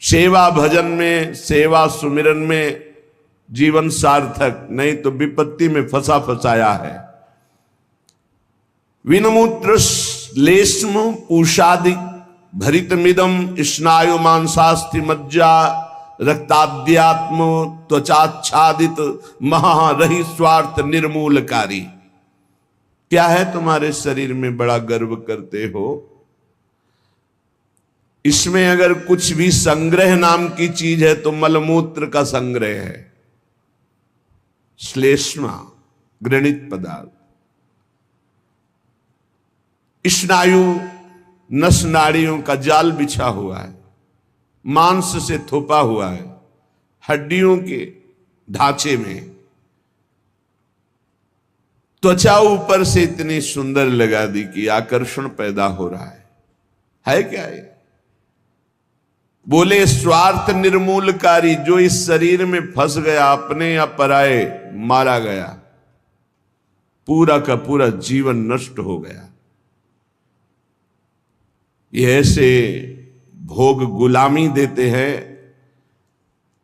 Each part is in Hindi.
सेवा भजन में, सेवा सुमिरन में जीवन सार्थक, नहीं तो विपत्ति में फंसा फंसाया है। विनमूत्र श्लेष्म पूषादि भरितमिदम स्नायु मांसास्थि मज्जा रक्ताद्यात्म त्वचाच्छादित महारहि स्वार्थ निर्मूलकारी। क्या है तुम्हारे शरीर में बड़ा गर्व करते हो? इसमें अगर कुछ भी संग्रह नाम की चीज है तो मलमूत्र का संग्रह है। श्लेष्मा घृणित पदार्थ, स्नायु नस नाड़ियों का जाल बिछा हुआ है, मांस से थोपा हुआ है, हड्डियों के ढांचे में। त्वचा ऊपर से इतनी सुंदर लगा दी कि आकर्षण पैदा हो रहा है क्या ये? बोले स्वार्थ निर्मूलकारी, जो इस शरीर में फंस गया, अपने या पराए मारा गया, पूरा का पूरा जीवन नष्ट हो गया। ये ऐसे भोग गुलामी देते हैं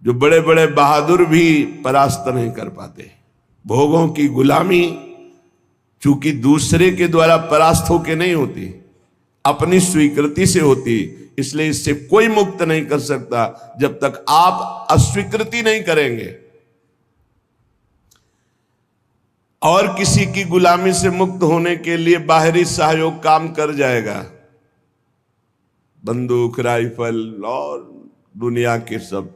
जो बड़े बड़े बहादुर भी परास्त नहीं कर पाते। भोगों की गुलामी चूंकि दूसरे के द्वारा परास्त होके नहीं होती, अपनी स्वीकृति से होती, इसलिए इससे कोई मुक्त नहीं कर सकता जब तक आप अस्वीकृति नहीं करेंगे। और किसी की गुलामी से मुक्त होने के लिए बाहरी सहयोग काम कर जाएगा, बंदूक, राइफल और दुनिया के सब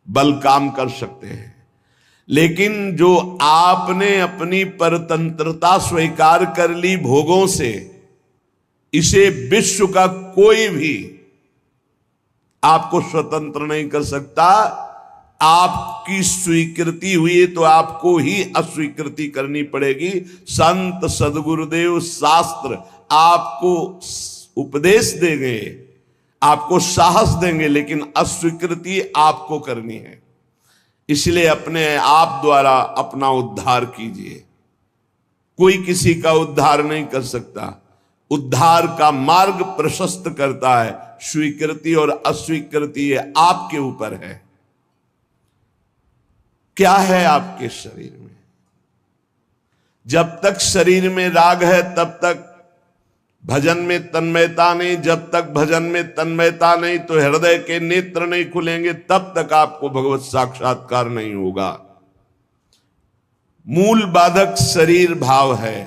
बल काम कर सकते हैं। लेकिन जो आपने अपनी परतंत्रता स्वीकार कर ली भोगों से, इसे विश्व का कोई भी आपको स्वतंत्र नहीं कर सकता। आपकी स्वीकृति हुई तो आपको ही अस्वीकृति करनी पड़ेगी। संत सदगुरुदेव शास्त्र आपको उपदेश देंगे, आपको साहस देंगे, लेकिन अस्वीकृति आपको करनी है। इसलिए अपने आप द्वारा अपना उद्धार कीजिए। कोई किसी का उद्धार नहीं कर सकता। उद्धार का मार्ग प्रशस्त करता है स्वीकृति और अस्वीकृति, ये आपके ऊपर है। क्या है आपके शरीर में? जब तक शरीर में राग है तब तक भजन में तन्मयता नहीं। जब तक भजन में तन्मयता नहीं तो हृदय के नेत्र नहीं खुलेंगे, तब तक आपको भगवत साक्षात्कार नहीं होगा। मूल बाधक शरीर भाव है।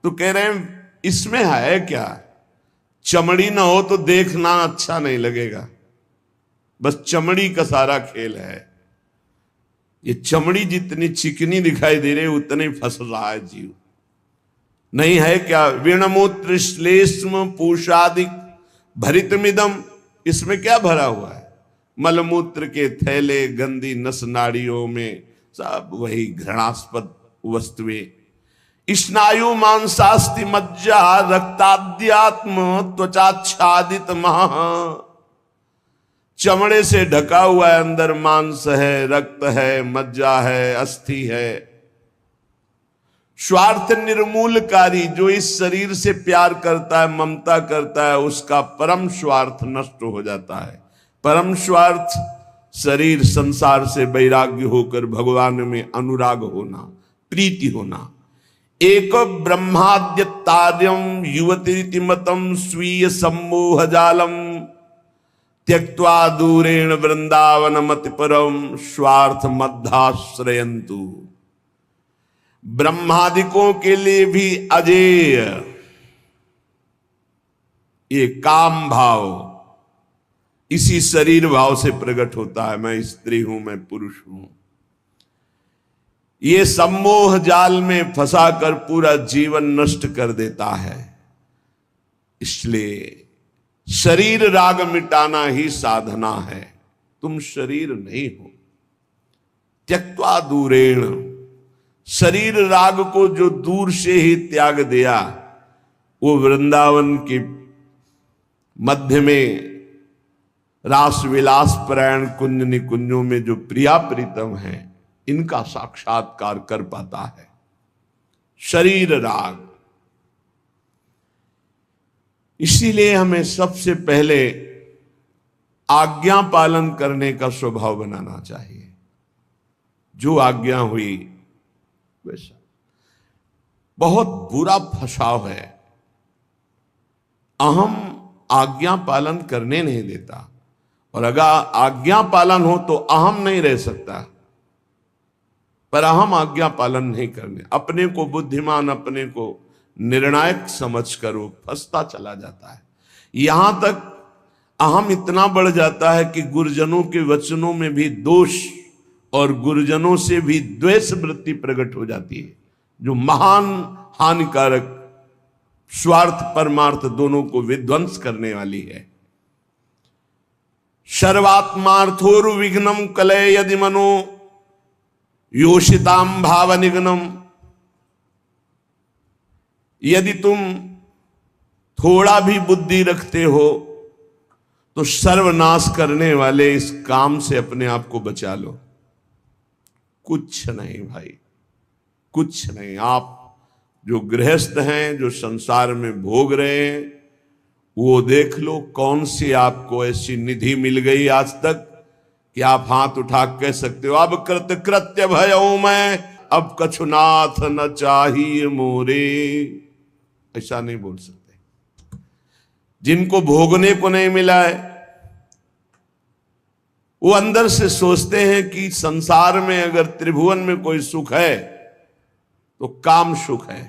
तो कह रहे हैं इसमें है क्या? चमड़ी ना हो तो देखना अच्छा नहीं लगेगा, बस चमड़ी का सारा खेल है। ये चमड़ी जितनी चिकनी दिखाई दे रही उतने फंस रहा है जीव। नहीं है क्या? विणमूत्र श्लेष्म पूषादिक भरितमिदम, इसमें क्या भरा हुआ है? मलमूत्र के थैले, गंदी नस नाड़ियों में सब वही घृणास्पद वस्तुएं। स्नायु मांसास्ति मज्जा रक्ताद्यात्म त्वचाच्छादित महा, चमड़े से ढका हुआ है, अंदर मांस है, रक्त है, मज्जा है, अस्थि है। स्वार्थ निर्मूलकारी, जो इस शरीर से प्यार करता है, ममता करता है, उसका परम स्वार्थ नष्ट हो जाता है। परम स्वार्थ शरीर संसार से वैराग्य होकर भगवान में अनुराग होना, प्रीति होना। एक ब्रह्माद्य तार्यम युवती मतम स्वीय सम्मोह जालम त्यक्त्वा दूरेण वृंदावन मति परम स्वार्थ मध्याश्रयंतु। ब्रह्मादिकों के लिए भी अजेय ये काम भाव इसी शरीर भाव से प्रकट होता है। मैं स्त्री हूं, मैं पुरुष हूं। ये सम्मोह जाल में फंसाकर पूरा जीवन नष्ट कर देता है। इसलिए शरीर राग मिटाना ही साधना है। तुम शरीर नहीं हो। त्यक्त्वा दूरेण, शरीर राग को जो दूर से ही त्याग दिया, वो वृंदावन के मध्य में रास विलास परायण कुंज निकुंजों में जो प्रिया प्रीतम है, इनका साक्षात्कार कर पाता है। शरीर राग। इसीलिए हमें सबसे पहले आज्ञा पालन करने का स्वभाव बनाना चाहिए। जो आज्ञा हुई वैसा। बहुत बुरा फसाव है, अहम आज्ञा पालन करने नहीं देता, और अगर आज्ञा पालन हो तो अहम नहीं रह सकता, पर अहम आज्ञा पालन नहीं करने, अपने को बुद्धिमान, अपने को निर्णायक समझकर वो फंसता चला जाता है। यहां तक अहम इतना बढ़ जाता है कि गुरुजनों के वचनों में भी दोष और गुरुजनों से भी द्वेष वृत्ति प्रकट हो जाती है, जो महान हानिकारक, स्वार्थ परमार्थ दोनों को विध्वंस करने वाली है। सर्वात्मार्थोरु विघ्नम कलय यदि मनो योषिताम भाव निघ्नम। यदि तुम थोड़ा भी बुद्धि रखते हो तो सर्वनाश करने वाले इस काम से अपने आप को बचा लो। कुछ नहीं भाई, कुछ नहीं। आप जो गृहस्थ हैं, जो संसार में भोग रहे हैं, वो देख लो कौन सी आपको ऐसी निधि मिल गई आज तक कि आप हाथ उठा कह सकते हो अब कृत्य भयऊ मैं, अब कछुनाथ न चाहिए मोरे। ऐसा नहीं बोल सकते। जिनको भोगने को नहीं मिला है वो अंदर से सोचते हैं कि संसार में अगर त्रिभुवन में कोई सुख है तो काम सुख है।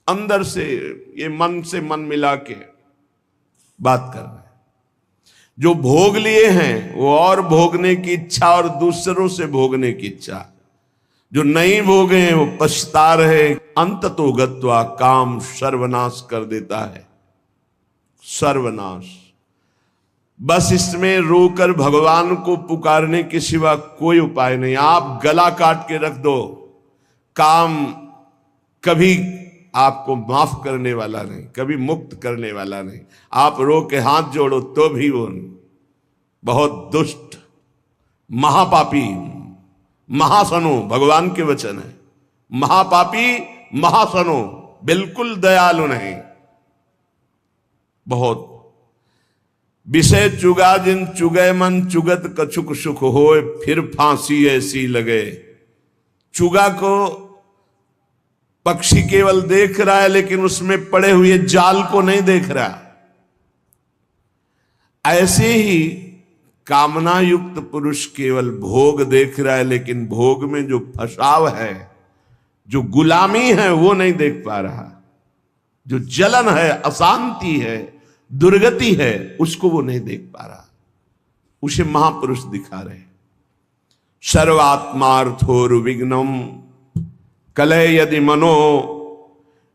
अंदर से ये मन से मन मिला के बात कर रहे हैं। जो भोग लिए हैं वो और भोगने की इच्छा और दूसरों से भोगने की इच्छा। जो नहीं भोगे हैं वो पछता रहे। अंततो गत्वा काम सर्वनाश कर देता है, सर्वनाश। बस इसमें रोकर भगवान को पुकारने के सिवा कोई उपाय नहीं। आप गला काट के रख दो, काम कभी आपको माफ करने वाला नहीं, कभी मुक्त करने वाला नहीं। आप रो के हाथ जोड़ो तो भी वो नहीं। बहुत दुष्ट, महापापी, महासनो, भगवान के वचन है। महापापी, महासनो, बिल्कुल दयालु नहीं। बहुत विषय चुगा जिन चुगय मन, चुगत कछुक सुख होए, फिर फांसी ऐसी लगे। चुगा को पक्षी केवल देख रहा है लेकिन उसमें पड़े हुए जाल को नहीं देख रहा। ऐसे ही कामना युक्त पुरुष केवल भोग देख रहा है लेकिन भोग में जो फसाव है, जो गुलामी है, वो नहीं देख पा रहा। जो जलन है, अशांति है, दुर्गति है, उसको वो नहीं देख पा रहा। उसे महापुरुष दिखा रहे। सर्वात्मार्थोर विघ्नम कलय यदि मनो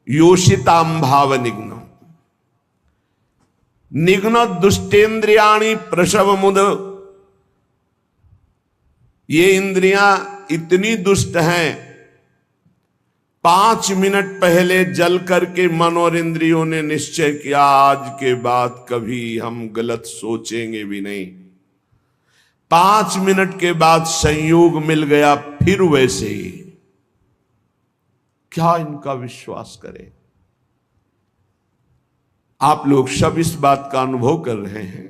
योषिताम भाव निघ्नम। निघ्न दुष्टेन्द्रियाणि प्रसव मुद। ये इंद्रियां इतनी दुष्ट हैं, 5 मिनट पहले जल करके मन और इंद्रियों ने निश्चय किया आज के बाद कभी हम गलत सोचेंगे भी नहीं। 5 मिनट के बाद संयोग मिल गया, फिर वैसे ही। क्या इनका विश्वास करें? आप लोग सब इस बात का अनुभव कर रहे हैं।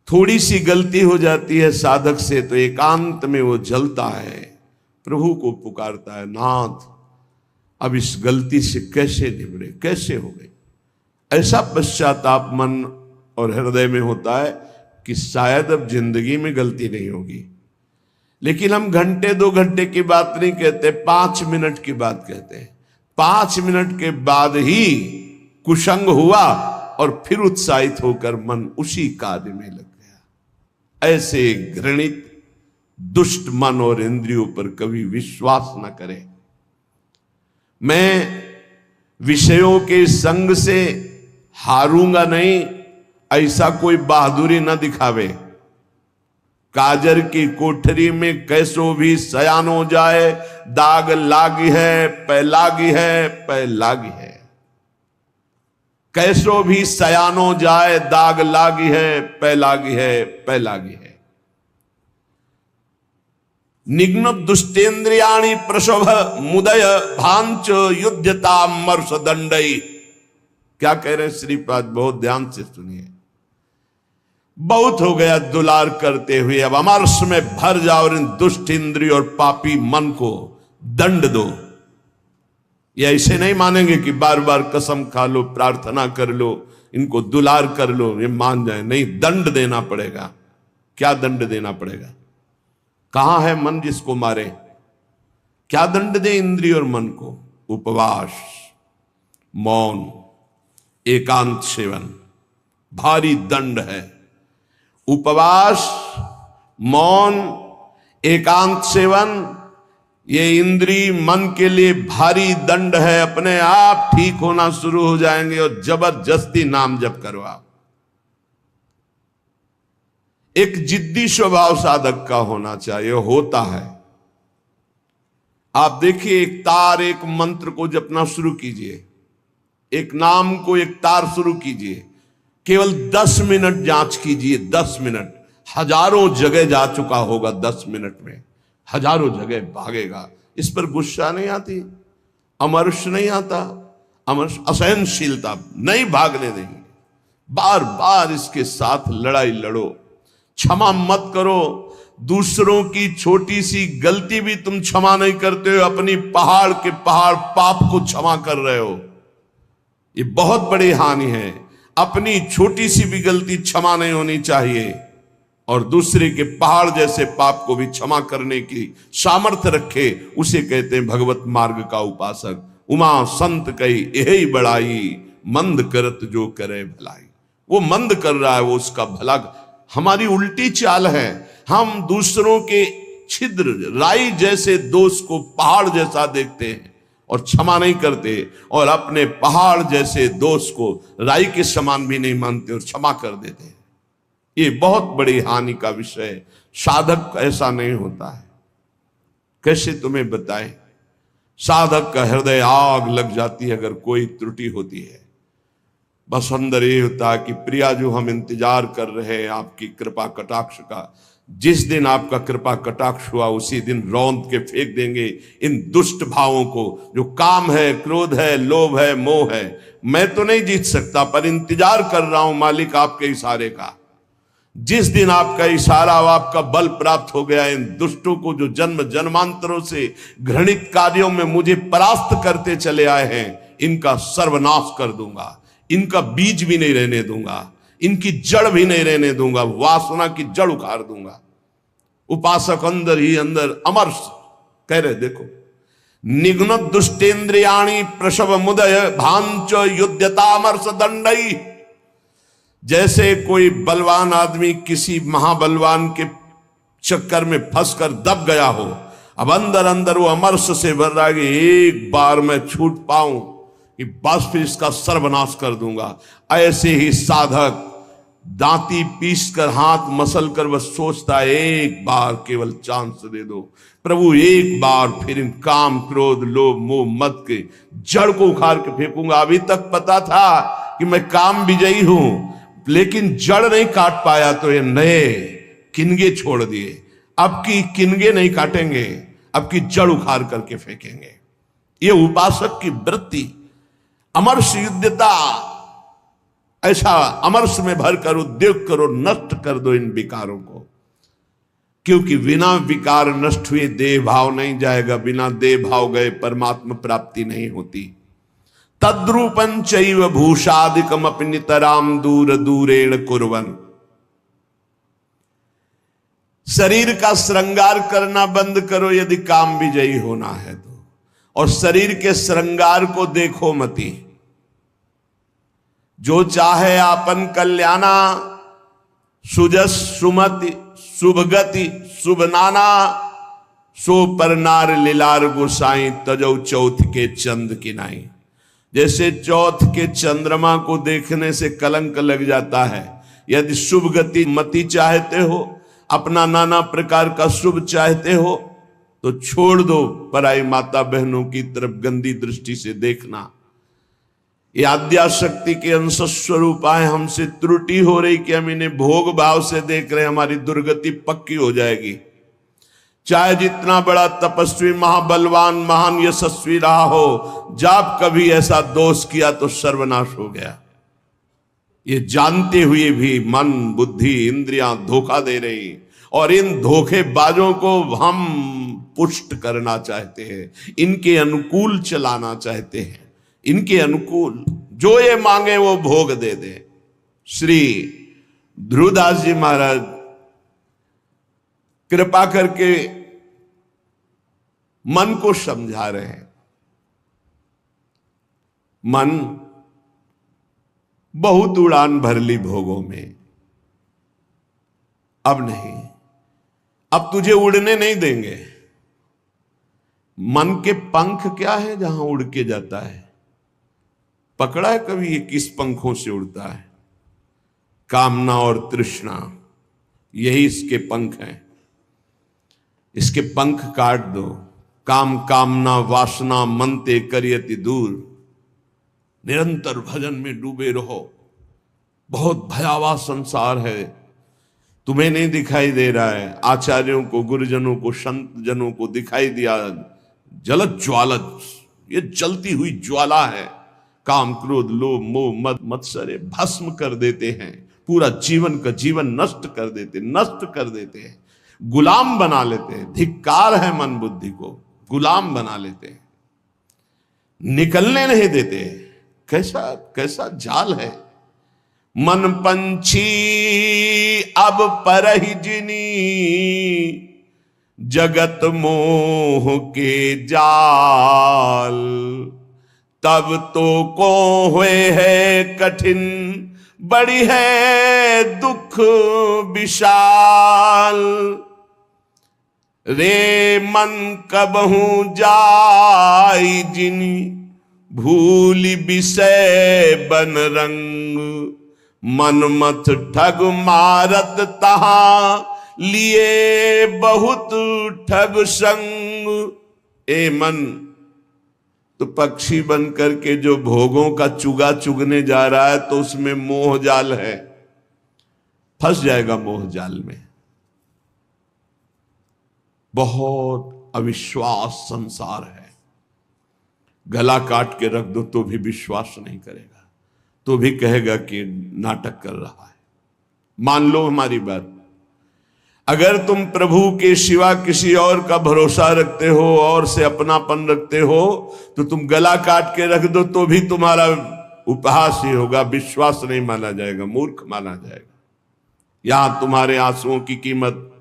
थोड़ी सी गलती हो जाती है साधक से तो एकांत में वो जलता है, प्रभु को पुकारता है, नाथ अब इस गलती से कैसे निबड़े, कैसे हो गए। ऐसा पश्चाताप मन और हृदय में होता है कि शायद अब जिंदगी में गलती नहीं होगी। लेकिन हम घंटे 2 घंटे की बात नहीं कहते, 5 मिनट की बात कहते हैं। 5 मिनट के बाद ही कुसंग हुआ और फिर उत्साहित होकर मन उसी कार्य में लग गया। ऐसे घृणित दुष्ट मन और इंद्रियों पर कभी विश्वास न करें। मैं विषयों के संग से हारूंगा नहीं, ऐसा कोई बहादुरी न दिखावे। काजर की कोठरी में कैसो भी सयान हो जाए, दाग लागी है, पै लागी है, पै लागी है। कैसो भी सयानो जाए, दाग लागी है, पै लागी है, पै लागी है। निघ्न दुष्टेन्द्रियाणि प्रसव मुदय भांच युद्धता मर्ष दंडई। क्या कह रहे हैं श्रीपाद, बहुत ध्यान से सुनिए। बहुत हो गया दुलार करते हुए, अब अमरस में भर जाओ और इन दुष्ट इंद्रिय और पापी मन को दंड दो। ये ऐसे नहीं मानेंगे कि बार बार कसम खा लो, प्रार्थना कर लो, इनको दुलार कर लो, ये मान जाए। नहीं, दंड देना पड़ेगा। क्या दंड देना पड़ेगा? कहां है मन जिसको मारे? क्या दंड दे इंद्रिय और मन को? उपवास, मौन, एकांत सेवन, भारी दंड है। उपवास, मौन, एकांत सेवन, ये इंद्रिय मन के लिए भारी दंड है। अपने आप ठीक होना शुरू हो जाएंगे और जबरदस्ती नाम जप करो आप। एक जिद्दी स्वभाव साधक का होना चाहिए, होता है। आप देखिए, एक तार, एक मंत्र को जपना शुरू कीजिए, एक नाम को, एक तार शुरू कीजिए, केवल 10 मिनट जांच कीजिए। 10 मिनट, हजारों जगह जा चुका होगा। 10 मिनट में हजारों जगह भागेगा। इस पर गुस्सा नहीं आती, अमर्ष नहीं आता, अमर्ष असहनशीलता नहीं भागने देंगे। बार बार इसके साथ लड़ाई लड़ो, क्षमा मत करो। दूसरों की छोटी सी गलती भी तुम क्षमा नहीं करते हो, अपनी पहाड़ के पहाड़ पाप को क्षमा कर रहे हो। ये बहुत बड़ी हानि है। अपनी छोटी सी भी गलती क्षमा नहीं होनी चाहिए, और दूसरे के पहाड़ जैसे पाप को भी क्षमा करने की सामर्थ्य रखे, उसे कहते हैं भगवत मार्ग का उपासक। उमा संत कही यही बड़ाई, मंद करत जो करे भलाई। वो मंद कर रहा है, वो उसका भला। हमारी उल्टी चाल है, हम दूसरों के छिद्र राई जैसे दोष को पहाड़ जैसा देखते हैं और क्षमा नहीं करते, और अपने पहाड़ जैसे दोष को राई के समान भी नहीं मानते और क्षमा कर देते हैं। ये बहुत बड़ी हानि का विषय है। साधक ऐसा नहीं होता है। कैसे तुम्हें बताएं? साधक का हृदय आग लग जाती है अगर कोई त्रुटि होती है। बस अंदर ये होता है कि प्रिया जो हम इंतजार कर रहे हैं आपकी कृपा कटाक्ष का, जिस दिन आपका कृपा कटाक्ष हुआ उसी दिन रौंद के फेंक देंगे इन दुष्ट भावों को, जो काम है, क्रोध है, लोभ है, मोह है। मैं तो नहीं जीत सकता, पर इंतजार कर रहा हूं मालिक आपके इशारे का। जिस दिन आपका इशारा और आपका बल प्राप्त हो गया, इन दुष्टों को जो जन्म जन्मांतरों से घृणित कार्यों में मुझे परास्त करते चले आए हैं, इनका सर्वनाश कर दूंगा। इनका बीज भी नहीं रहने दूंगा, इनकी जड़ भी नहीं रहने दूंगा, वासना की जड़ उखाड़ दूंगा। उपासक अंदर ही अंदर अमर्ष कह रहे, देखो, निघ्न दुष्टेन्द्रियाणी प्रसव मुदय भांच युद्धतामर्ष दंडई। जैसे कोई बलवान आदमी किसी महाबलवान के चक्कर में फंसकर दब गया हो, अब अंदर अंदर वो अमर्ष से भर रहा है कि एक बार मैं छूट पाऊं कि बस फिर इसका सर्वनाश कर दूंगा। ऐसे ही साधक दांती पीस कर, हाथ मसल कर बस सोचता है, एक बार केवल चांस दे दो प्रभु, एक बार फिर इन काम, क्रोध, लोभ, मोह, मत के जड़ को उखाड़ के फेंकूंगा। अभी तक पता था कि मैं काम विजयी हूं, लेकिन जड़ नहीं काट पाया तो ये नए किनगे छोड़ दिए। अब की किनगे नहीं काटेंगे, अब की जड़ उखाड़ करके फेंकेंगे। ये उपासक की वृत्ति, अमर्ष युद्धता। ऐसा अमर्ष में भरकर उद्योग करो, नष्ट कर दो इन विकारों को, क्योंकि बिना विकार नष्ट हुए देह भाव नहीं जाएगा। बिना देह भाव गए परमात्मा प्राप्ति नहीं होती। तद्रूपं चैव भूषादिकम नितराम दूर दूरेण कुर्वन्। शरीर का श्रृंगार करना बंद करो यदि काम विजयी होना है तो, और शरीर के श्रृंगार को देखो मती। जो चाहे आपन कल्याणा, सुजस सुमति शुभगति शुभ नाना, सो पर नार लीलार गोसाई तजौ चौथ के चंद की नाई। जैसे चौथ के चंद्रमा को देखने से कलंक लग जाता है, यदि शुभ गति मति चाहते हो, अपना नाना प्रकार का शुभ चाहते हो, तो छोड़ दो पराई माता बहनों की तरफ गंदी दृष्टि से देखना। ये आद्याशक्ति के अंश स्वरूप आए, हमसे त्रुटि हो रही कि हम इन्हें भोग भाव से देख रहे हैं, हमारी दुर्गति पक्की हो जाएगी। चाहे जितना बड़ा तपस्वी, महाबलवान, महान यशस्वी रहा हो, जब कभी ऐसा दोष किया तो सर्वनाश हो गया। ये जानते हुए भी मन, बुद्धि, इंद्रियां धोखा दे रही, और इन धोखेबाजों को हम पुष्ट करना चाहते हैं, इनके अनुकूल चलाना चाहते हैं, इनके अनुकूल जो ये मांगे वो भोग दे दे। श्री ध्रुवदास जी महाराज कृपा करके मन को समझा रहे हैं। मन बहुत उड़ान भर ली भोगों में, अब नहीं, अब तुझे उड़ने नहीं देंगे। मन के पंख क्या है जहां उड़ के जाता है? पकड़ा है कभी ये किस पंखों से उड़ता है? कामना और तृष्णा, यही इसके पंख हैं। इसके पंख काट दो। काम कामना वासना मनते करियति दूर, निरंतर भजन में डूबे रहो। बहुत भयावह संसार है, तुम्हें नहीं दिखाई दे रहा है, आचार्यों को, गुरुजनों को, संत जनों को दिखाई दिया। जलत ज्वालत, ये जलती हुई ज्वाला है। काम क्रोध लोभ मोह मद मत्सर भस्म कर देते हैं, पूरा जीवन का जीवन नष्ट कर देते हैं, गुलाम बना लेते हैं। धिक्कार है मन बुद्धि को, गुलाम बना लेते हैं, निकलने नहीं देते। कैसा कैसा जाल है। मन पंछी अब परहि जिनी, जगत मोह के जाल। तब तो को हुए है कठिन, बड़ी है दुख विशाल। रे मन कबहू जाई जिनी, भूल विषय बन रंग। मन मत ठग मारत तहां, लिए बहुत ठग संग। ए मन, तो पक्षी बन करके जो भोगों का चुगा चुगने जा रहा है, तो उसमें मोह जाल है, फंस जाएगा मोह जाल में। बहुत अविश्वास संसार है। गला काट के रख दो तो भी विश्वास नहीं करेगा, तो भी कहेगा कि नाटक कर रहा है। मान लो हमारी बात, अगर तुम प्रभु के सिवा किसी और का भरोसा रखते हो और से अपनापन रखते हो, तो तुम गला काट के रख दो तो भी तुम्हारा उपहास ही होगा, विश्वास नहीं माना जाएगा, मूर्ख माना जाएगा। यहां तुम्हारे आंसुओं की कीमत,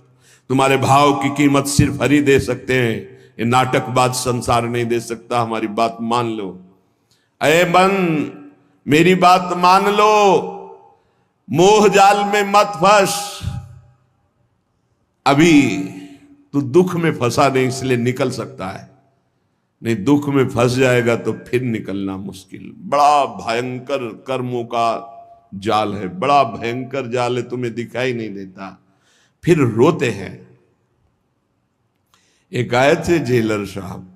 तुम्हारे भाव की कीमत सिर्फ हरि दे सकते हैं, ये नाटकबाज संसार नहीं दे सकता। हमारी बात मान लो। अरे मन, मेरी बात मान लो, मोह जाल में मत फंस। अभी तू दुख में फंसा नहीं, इसलिए निकल सकता है, नहीं दुख में फंस जाएगा तो फिर निकलना मुश्किल। बड़ा भयंकर कर्मों का जाल है, बड़ा भयंकर जाल है, तुम्हें दिखाई नहीं देता, फिर रोते हैं। एक आए थे जेलर साहब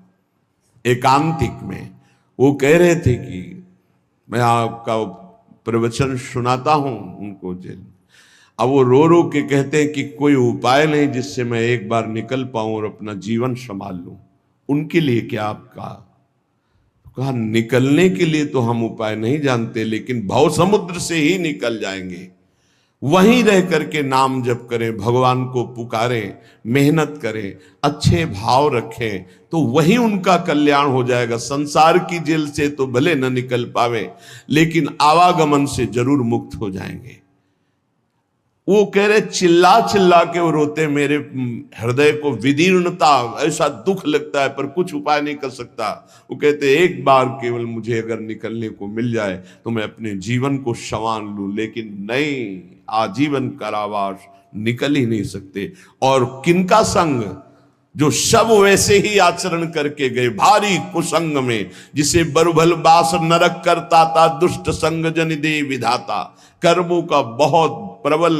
एकांतिक में, वो कह रहे थे कि मैं आपका प्रवचन सुनाता हूं उनको जेल। अब वो रो रो के कहते हैं कि कोई उपाय नहीं जिससे मैं एक बार निकल पाऊं और अपना जीवन संभाल लूं। उनके लिए क्या आपका? कहा निकलने के लिए तो हम उपाय नहीं जानते, लेकिन भव समुद्र से ही निकल जाएंगे। वहीं रह करके नाम जप करें, भगवान को पुकारें, मेहनत करें, अच्छे भाव रखें, तो वही उनका कल्याण हो जाएगा। संसार की जेल से तो भले न निकल पावे, लेकिन आवागमन से जरूर मुक्त हो जाएंगे। वो कह रहे चिल्ला चिल्ला के वो रोते, मेरे हृदय को विदीर्णता, ऐसा दुख लगता है पर कुछ उपाय नहीं कर सकता। वो कहते एक बार केवल मुझे अगर निकलने को मिल जाए तो मैं अपने जीवन को संवार लूं, लेकिन नहीं, आजीवन कारावास निकल ही नहीं सकते। और किनका संग? जो सब वैसे ही आचरण करके गए, भारी कुसंग में, जिसे बरुभल बास नरक करता था, दुष्ट संग जन दे विधाता। कर्मों का बहुत प्रबल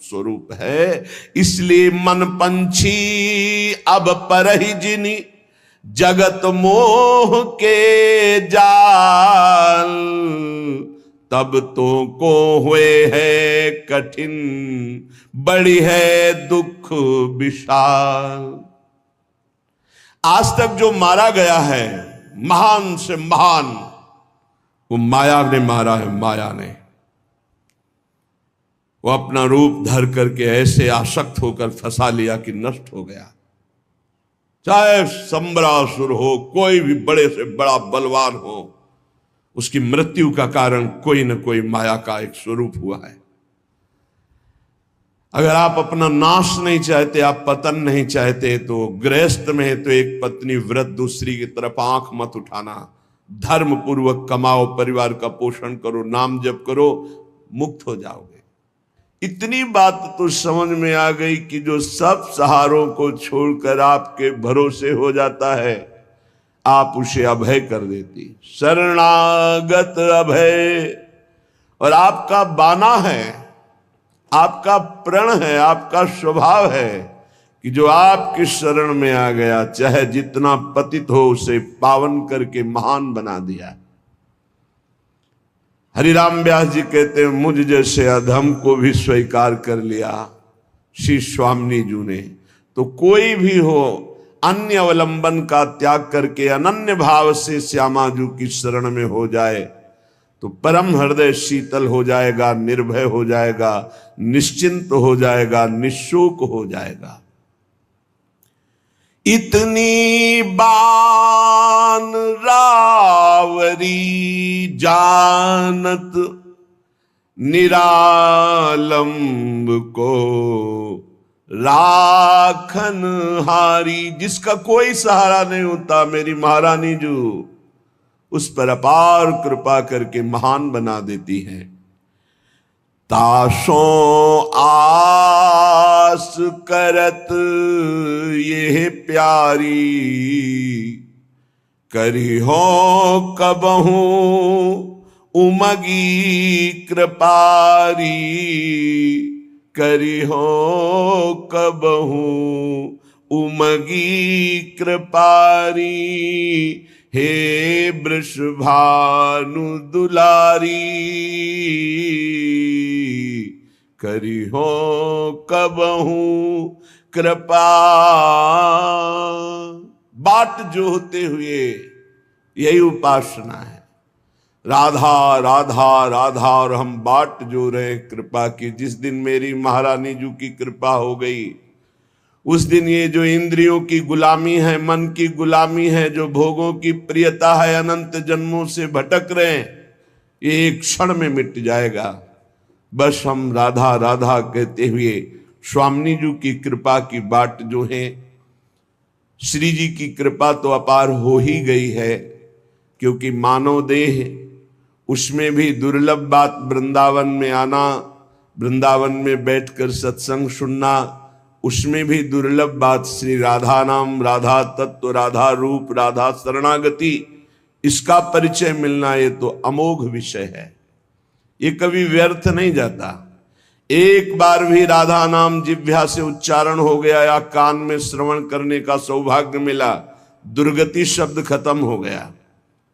स्वरूप है। इसलिए मन पंछी अब परहि जिनी, जगत मोह के जाल। तब तो को हुए है कठिन, बड़ी है दुख विशाल। आज तक जो मारा गया है महान से महान, वो माया ने मारा है, माया ने। वो अपना रूप धर करके ऐसे आसक्त होकर फंसा लिया कि नष्ट हो गया। चाहे संबरासुर हो, कोई भी बड़े से बड़ा बलवान हो, उसकी मृत्यु का कारण कोई न कोई माया का एक स्वरूप हुआ है। अगर आप अपना नाश नहीं चाहते, आप पतन नहीं चाहते, तो गृहस्थ में है तो एक पत्नी व्रत, दूसरी की तरफ आंख मत उठाना। धर्म पूर्वक कमाओ, परिवार का पोषण करो, नाम जप करो, मुक्त हो जाओगे। इतनी बात तो समझ में आ गई कि जो सब सहारों को छोड़कर आपके भरोसे हो जाता है, आप उसे अभय कर देती। शरणागत अभय। और आपका बाना है, आपका प्रण है, आपका स्वभाव है कि जो आपकी शरण में आ गया, चाहे जितना पतित हो, उसे पावन करके महान बना दिया। हरिराम व्यास जी कहते हैं, मुझ जैसे अधम को भी स्वीकार कर लिया श्री स्वामी जी ने। तो कोई भी हो, अन्य अवलंबन का त्याग करके अनन्य भाव से श्यामा जी की शरण में हो जाए तो परम हृदय शीतल हो जाएगा, निर्भय हो जाएगा, निश्चिंत हो जाएगा, निशोक हो जाएगा। इतनी बान रावरी जानत निरालंब को राखन हारी। जिसका कोई सहारा नहीं होता, मेरी महारानी जो उस पर अपार कृपा करके महान बना देती है। तासों आस करत ये प्यारी, करी हो कबहू उमगी कृपारी, करी हो कबहू उमगी कृपारी। हे वृषभानु दुलारी, करी हो कबहू कृपा। बाट जो होते हुए यही उपासना है, राधा राधा राधा। और हम बाट जो रहे कृपा की। जिस दिन मेरी महारानी जी की कृपा हो गई, उस दिन ये जो इंद्रियों की गुलामी है, मन की गुलामी है, जो भोगों की प्रियता है, अनंत जन्मों से भटक रहे हैं, ये एक क्षण में मिट जाएगा। बस हम राधा राधा कहते हुए स्वामी जी की कृपा की बाट जो है, श्री जी की कृपा तो अपार हो ही गई है, क्योंकि मानव देह, उसमें भी दुर्लभ बात वृंदावन में आना, वृंदावन में बैठकर सत्संग सुनना, उसमें भी दुर्लभ बात श्री राधा नाम, राधा तत्व, राधा रूप, राधा शरणागति, इसका परिचय मिलना, ये तो अमोघ विषय है। ये कभी व्यर्थ नहीं जाता। एक बार भी राधा नाम जिह्वा से उच्चारण हो गया या कान में श्रवण करने का सौभाग्य मिला, दुर्गति शब्द खत्म हो गया।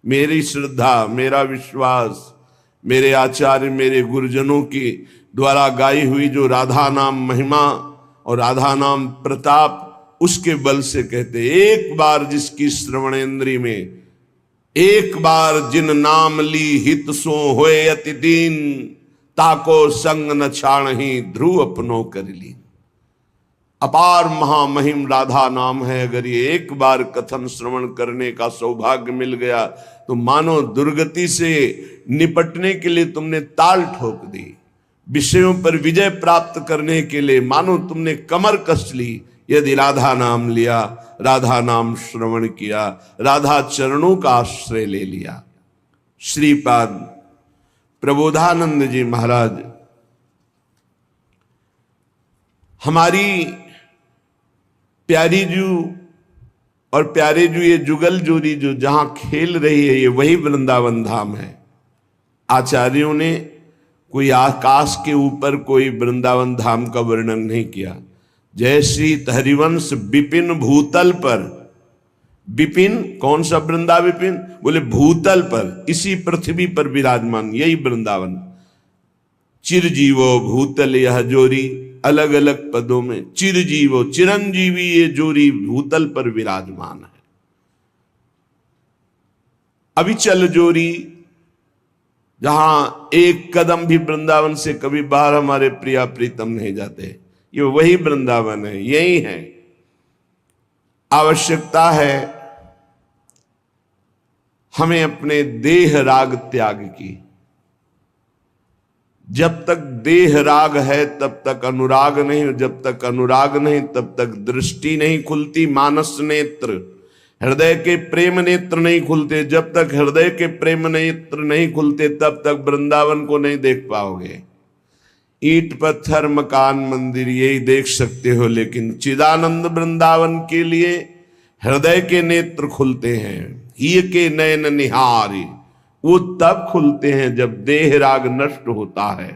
मेरी श्रद्धा, मेरा विश्वास, मेरे आचार्य, मेरे गुरुजनों की द्वारा गाई हुई जो राधा नाम महिमा और राधा नाम प्रताप, उसके बल से कहते, एक बार जिसकी श्रवणेन्द्री में, एक बार जिन नाम ली हित सो होए अति दीन, ताको संग न छाणहि ध्रुव अपनो कर ली। अपार महामहिम राधा नाम है। अगर ये एक बार कथन श्रवण करने का सौभाग्य मिल गया तो मानो दुर्गति से निपटने के लिए तुमने ताल ठोक दी, विषयों पर विजय प्राप्त करने के लिए मानो तुमने कमर कस ली, यदि राधा नाम लिया, राधा नाम श्रवण किया, राधा चरणों का आश्रय ले लिया। श्रीपाद प्रबोधानंद जी महाराज, हमारी प्यारी जू और प्यारे जू, ये जुगल जोड़ी जो जहां खेल रही है, ये वही वृंदावन धाम है। आचार्यों ने कोई आकाश के ऊपर कोई वृंदावन धाम का वर्णन नहीं किया। जय श्री हरिवंश विपिन भूतल पर, विपिन कौन सा वृंदा विपिन, बोले भूतल पर, इसी पृथ्वी पर विराजमान, यही वृंदावन। चिरजीवो भूतल यह जोरी, अलग अलग पदों में चिरजीवो, चिरंजीवी, ये जोरी भूतल पर विराजमान है। अविचल जोरी जहां एक कदम भी वृंदावन से कभी बाहर हमारे प्रिया प्रीतम नहीं जाते। ये वही वृंदावन है, यही है। आवश्यकता है हमें अपने देह राग त्याग की। जब तक देह राग है तब तक अनुराग नहीं, जब तक अनुराग नहीं तब तक दृष्टि नहीं खुलती, मानस नेत्र, हृदय के प्रेम नेत्र नहीं खुलते। जब तक हृदय के प्रेम नेत्र नहीं खुलते तब तक वृंदावन को नहीं देख पाओगे। ईंट पत्थर मकान मंदिर यही देख सकते हो, लेकिन चिदानंद वृंदावन के लिए हृदय के नेत्र खुलते हैं। ही के नयन निहारी, वो तब खुलते हैं जब देह राग नष्ट होता है।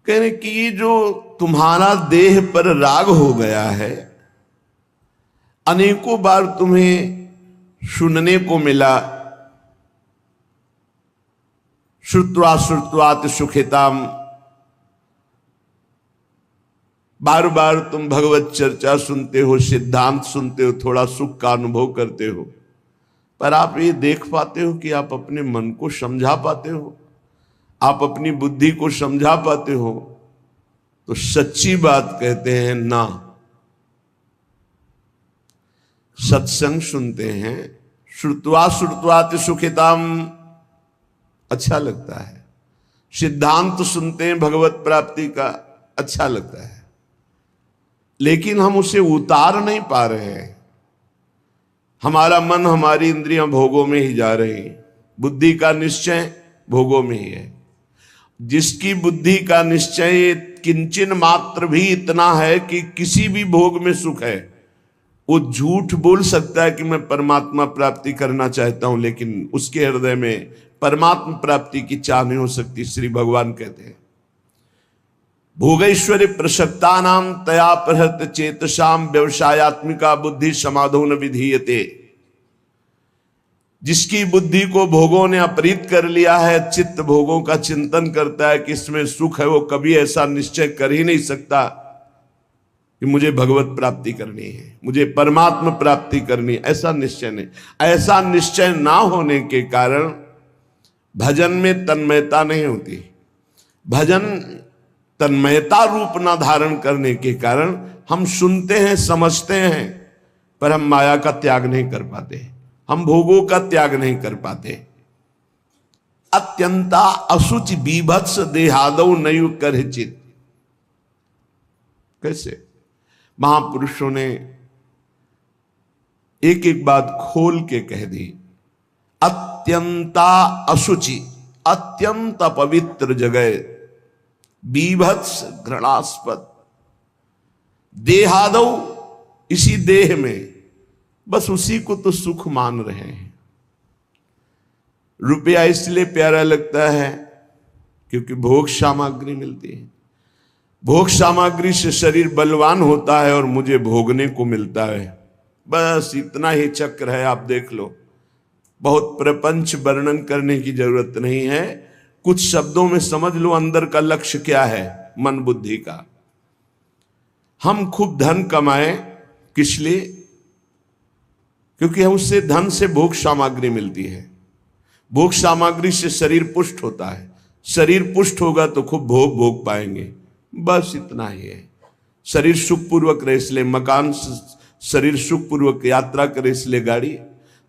कहने कि ये जो तुम्हारा देह पर राग हो गया है, अनेकों बार तुम्हें सुनने को मिला, श्रुत्वा श्रुत्वात सुखिताम, बार बार तुम भगवत चर्चा सुनते हो, सिद्धांत सुनते हो, थोड़ा सुख का अनुभव करते हो, पर आप ये देख पाते हो कि आप अपने मन को समझा पाते हो, आप अपनी बुद्धि को समझा पाते हो? तो सच्ची बात कहते हैं ना। सत्संग सुनते हैं, श्रुत्वा श्रुत्वात सुखिताम, अच्छा लगता है। सिद्धांत सुनते हैं भगवत प्राप्ति का, अच्छा लगता है, लेकिन हम उसे उतार नहीं पा रहे हैं। हमारा मन, हमारी इंद्रियां भोगों में ही जा रही हैं। बुद्धि का निश्चय भोगों में ही है। जिसकी बुद्धि का निश्चय किंचन मात्र भी इतना है कि किसी भी भोग में सुख है, वो झूठ बोल सकता है कि मैं परमात्मा प्राप्ति करना चाहता हूं, लेकिन उसके हृदय में परमात्मा प्राप्ति की चाह नहीं हो सकती। श्री भगवान कहते हैं, भोगैश्वर्य प्रसक्ता नाम तया प्रहृत चेतसाम व्यवसायत्मिका बुद्धि समाधो न विधीयते। जिसकी बुद्धि को भोगों ने अपहृत कर लिया है, चित्त भोगों का चिंतन करता है कि इसमें सुख है, वो कभी ऐसा निश्चय कर ही नहीं सकता कि मुझे भगवत प्राप्ति करनी है, मुझे परमात्मा प्राप्ति करनी है। ऐसा निश्चय नहीं। ऐसा निश्चय ना होने के कारण भजन में तन्मयता नहीं होती। भजन तन्मयता रूप ना धारण करने के कारण हम सुनते हैं, समझते हैं, पर हम माया का त्याग नहीं कर पाते, हम भोगों का त्याग नहीं कर पाते। अत्यंता असुचि बीभत्स देहादौ नयु करहिचित। कैसे? महापुरुषों ने एक एक बात खोल के कह दी। अत्यंता असुचि, अत्यंत पवित्र जगह, बीभत्स घृणास्पद, देहादौ, इसी देह में, बस उसी को तो सुख मान रहे हैं। रुपया इसलिए प्यारा लगता है क्योंकि भोग सामग्री मिलती है। भोग सामग्री से शरीर बलवान होता है और मुझे भोगने को मिलता है। बस इतना ही चक्र है। आप देख लो, बहुत प्रपंच वर्णन करने की जरूरत नहीं है। कुछ शब्दों में समझ लो अंदर का लक्ष्य क्या है मन बुद्धि का। हम खूब धन कमाएं, किस लिए? क्योंकि उससे धन से भोग सामग्री मिलती है। भोग सामग्री से शरीर पुष्ट होता है। शरीर पुष्ट होगा तो खूब भोग भोग पाएंगे। बस इतना ही है। शरीर सुखपूर्वक रहे इसलिए मकान, शरीर सुखपूर्वक यात्रा करे इसलिए गाड़ी।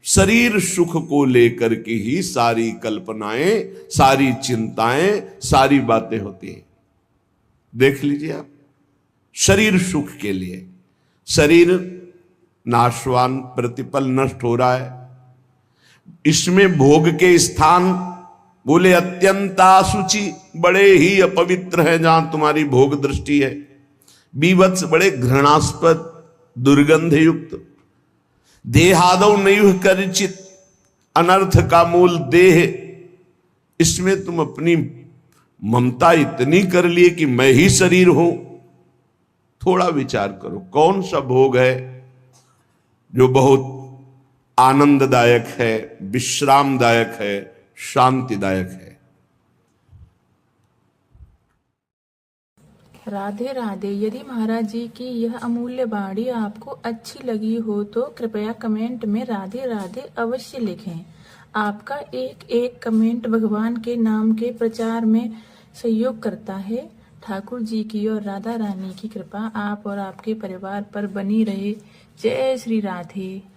शरीर सुख को लेकर के ही सारी कल्पनाएं, सारी चिंताएं, सारी बातें होती हैं। देख लीजिए आप, शरीर सुख के लिए। शरीर नाशवान, प्रतिपल नष्ट हो रहा है। इसमें भोग के स्थान बोले अत्यंत असुचि, बड़े ही अपवित्र है जहां तुम्हारी भोग दृष्टि है। बीभत्स, बड़े घृणास्पद, दुर्गंध युक्त। देहादौ नयुः करचित, अनर्थ का मूल देह। इसमें तुम अपनी ममता इतनी कर लिए कि मैं ही शरीर हूं। थोड़ा विचार करो, कौन सा भोग है जो बहुत आनंददायक है, विश्रामदायक है, शांतिदायक है? राधे राधे। यदि महाराज जी की यह अमूल्य वाणी आपको अच्छी लगी हो तो कृपया कमेंट में राधे राधे अवश्य लिखें आपका एक एक कमेंट भगवान के नाम के प्रचार में सहयोग करता है। ठाकुर जी की और राधा रानी की कृपा आप और आपके परिवार पर बनी रहे। जय श्री राधे।